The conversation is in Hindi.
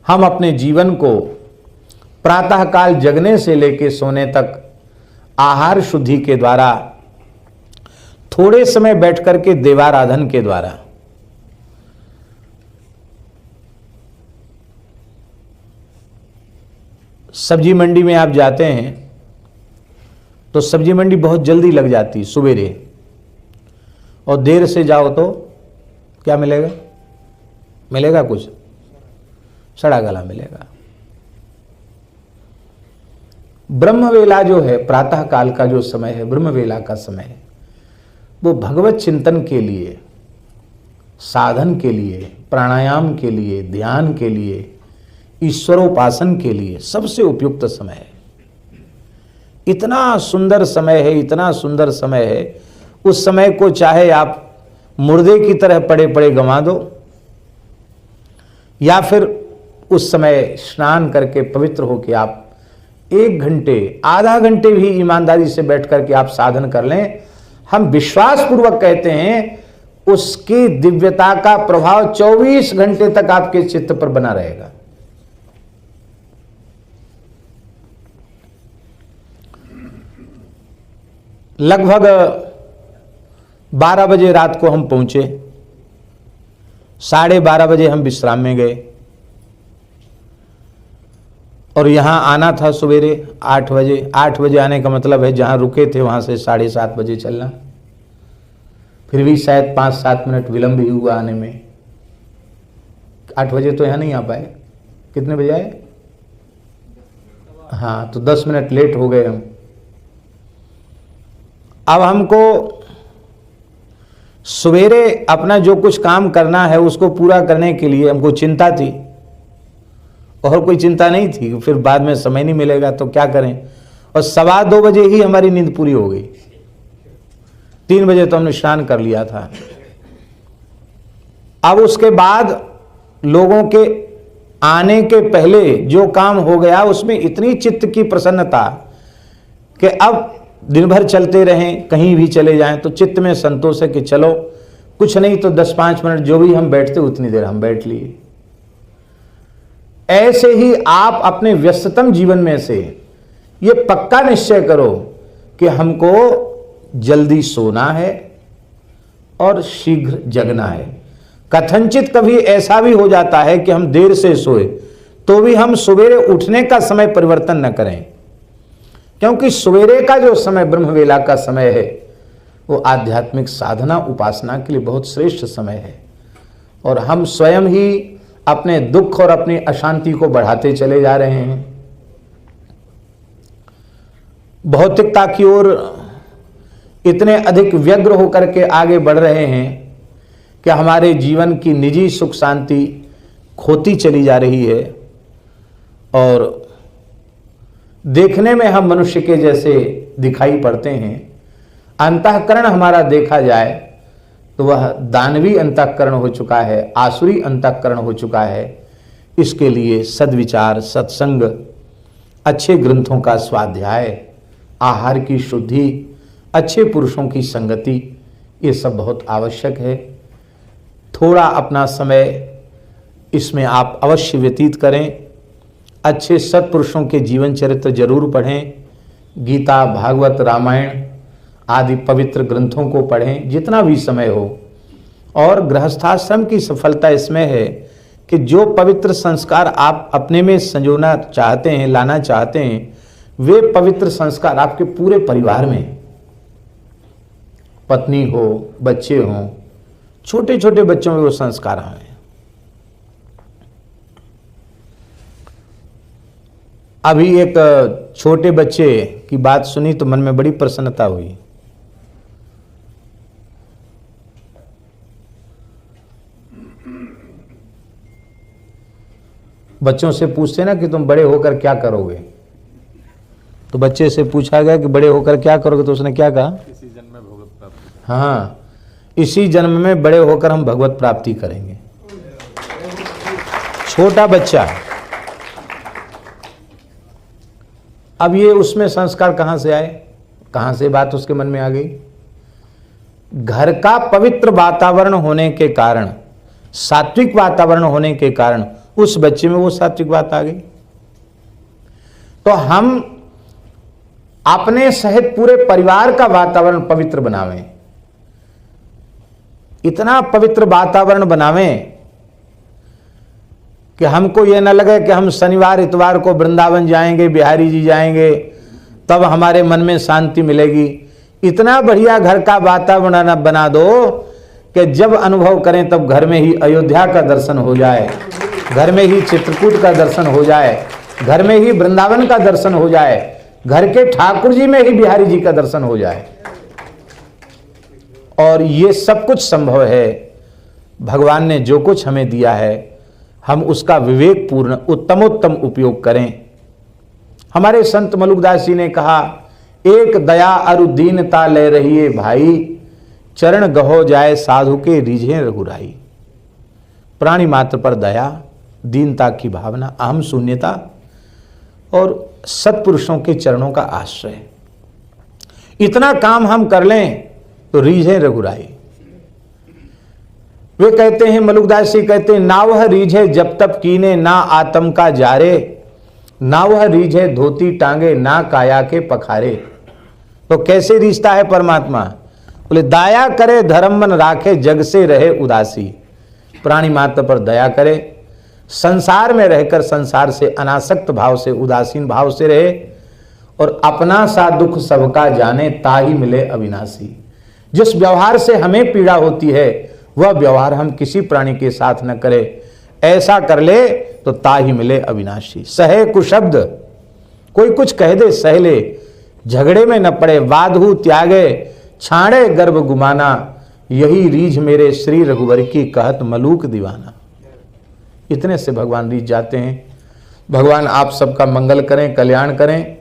हम अपने जीवन को प्रातःकाल जगने से लेकर सोने तक आहार शुद्धि के द्वारा, थोड़े समय बैठ करके देवाराधन के द्वारा, सब्जी मंडी में आप जाते हैं तो सब्जी मंडी बहुत जल्दी लग जाती सवेरे, और देर से जाओ तो क्या मिलेगा? मिलेगा कुछ? सड़ा गला मिलेगा। ब्रह्मवेला जो है, प्रातः काल का जो समय है, ब्रह्मवेला का समय है, वो भगवत चिंतन के लिए, साधन के लिए, प्राणायाम के लिए, ध्यान के लिए, ईश्वरोपासन के लिए सबसे उपयुक्त समय है। इतना सुंदर समय है, इतना सुंदर समय है। उस समय को चाहे आप मुर्दे की तरह पड़े पड़े गंवा दो, या फिर उस समय स्नान करके पवित्र होकर आप 1 घंटे, आधा घंटे भी ईमानदारी से बैठ करके आप साधन कर लें। हम विश्वास पूर्वक कहते हैं उसकी दिव्यता का प्रभाव 24 घंटे तक आपके चित्त पर बना रहेगा। लगभग 12 बजे रात को हम पहुंचे, 12:30 बजे हम विश्राम में गए, और यहां आना था सवेरे 8 बजे। 8 बजे आने का मतलब है जहां रुके थे वहां से 7:30 बजे चलना। फिर भी शायद 5-7 मिनट विलंब ही हुआ आने में। 8 बजे तो यहां नहीं आ पाए। कितने बजे आए? हाँ, तो 10 मिनट लेट हो गए हम। अब हमको सवेरे अपना जो कुछ काम करना है उसको पूरा करने के लिए हमको चिंता थी, और कोई चिंता नहीं थी। फिर बाद में समय नहीं मिलेगा तो क्या करें, और 2:15 बजे ही हमारी नींद पूरी हो गई। 3 बजे तो हमने स्नान कर लिया था। अब उसके बाद लोगों के आने के पहले जो काम हो गया उसमें इतनी चित्त की प्रसन्नता कि अब दिन भर चलते रहें, कहीं भी चले जाएं तो चित्त में संतोष है कि चलो कुछ नहीं तो 10-5 मिनट जो भी हम बैठते उतनी देर हम बैठ लिए। ऐसे ही आप अपने व्यस्ततम जीवन में से ये पक्का निश्चय करो कि हमको जल्दी सोना है और शीघ्र जगना है। कथनचित कभी ऐसा भी हो जाता है कि हम देर से सोए तो भी हम सवेरे उठने का समय परिवर्तन न करें, क्योंकि सवेरे का जो समय ब्रह्मवेला का समय है वो आध्यात्मिक साधना उपासना के लिए बहुत श्रेष्ठ समय है, और हम स्वयं ही अपने दुख और अपनी अशांति को बढ़ाते चले जा रहे हैं। भौतिकता की ओर इतने अधिक व्यग्र होकर के आगे बढ़ रहे हैं कि हमारे जीवन की निजी सुख शांति खोती चली जा रही है, और देखने में हम मनुष्य के जैसे दिखाई पड़ते हैं। अंतःकरण हमारा देखा जाए तो वह दानवी अंतःकरण हो चुका है, आसुरी अंतःकरण हो चुका है। इसके लिए सद्विचार, सत्संग, अच्छे ग्रंथों का स्वाध्याय, आहार की शुद्धि, अच्छे पुरुषों की संगति, ये सब बहुत आवश्यक है। थोड़ा अपना समय इसमें आप अवश्य व्यतीत करें। अच्छे सत्पुरुषों के जीवन चरित्र जरूर पढ़ें। गीता, भागवत, रामायण आदि पवित्र ग्रंथों को पढ़ें जितना भी समय हो। और गृहस्थाश्रम की सफलता इसमें है कि जो पवित्र संस्कार आप अपने में संजोना चाहते हैं, लाना चाहते हैं, वे पवित्र संस्कार आपके पूरे परिवार में, पत्नी हो, बच्चे हों, छोटे छोटे बच्चों में वो संस्कार आए। अभी एक छोटे बच्चे की बात सुनी तो मन में बड़ी प्रसन्नता हुई। बच्चों से पूछते ना कि तुम बड़े होकर क्या करोगे, तो बच्चे से पूछा गया कि बड़े होकर क्या करोगे, तो उसने क्या कहा? इसी जन्म में भगवत प्राप्ति। हाँ, इसी जन्म में बड़े होकर हम भगवत प्राप्ति करेंगे। छोटा बच्चा। अब ये उसमें संस्कार कहां से आए, कहां से बात उसके मन में आ गई? घर का पवित्र वातावरण होने के कारण, सात्विक वातावरण होने के कारण उस बच्चे में वो सात्विक बात आ गई। तो हम अपने सहित पूरे परिवार का वातावरण पवित्र बनावें, इतना पवित्र वातावरण बनावें कि हमको ये न लगे कि हम शनिवार इतवार को वृंदावन जाएंगे, बिहारी जी जाएंगे, तब हमारे मन में शांति मिलेगी। इतना बढ़िया घर का वातावरण बना दो कि जब अनुभव करें तब घर में ही अयोध्या का दर्शन हो जाए, घर में ही चित्रकूट का दर्शन हो जाए, घर में ही वृंदावन का दर्शन हो जाए, घर के ठाकुर जी में ही बिहारी जी का दर्शन हो जाए। और ये सब कुछ संभव है। भगवान ने जो कुछ हमें दिया है हम उसका विवेकपूर्ण उत्तमोत्तम उपयोग करें। हमारे संत मलुकदास जी ने कहा, एक दया अरु दीनता ले रही है भाई, चरण गहो जाए साधु के रीझे रघुराई। प्राणी मात्र पर दया, दीनता की भावना, अहम शून्यता और सत्पुरुषों के चरणों का आश्रय, इतना काम हम कर लें तो रीझे रघुराई। वे कहते हैं, मलुकदास जी कहते हैं, ना वह रीझे जब तब कीने, ना आत्म का जारे, ना वह रीझे धोती टांगे, ना काया के पखारे। तो कैसे रीझता है परमात्मा? बोले, दया करे धर्म मन राखे, जग से रहे उदासी। प्राणी मात्र पर दया करे, संसार में रहकर संसार से अनासक्त भाव से, उदासीन भाव से रहे, और अपना सा दुख सबका जाने, ताही मिले अविनाशी। जिस व्यवहार से हमें पीड़ा होती है वह व्यवहार हम किसी प्राणी के साथ न करें, ऐसा कर ले तो ताही मिले अविनाशी। सहे कुशब्द, कोई कुछ कह दे सह ले, झगड़े में न पड़े, वादहु त्यागे, छाड़े गर्भ गुमाना, यही रीझ मेरे श्री रघुवर की, कहत मलूक दीवाना। इतने से भगवान रीझ जाते हैं। भगवान आप सबका मंगल करें, कल्याण करें।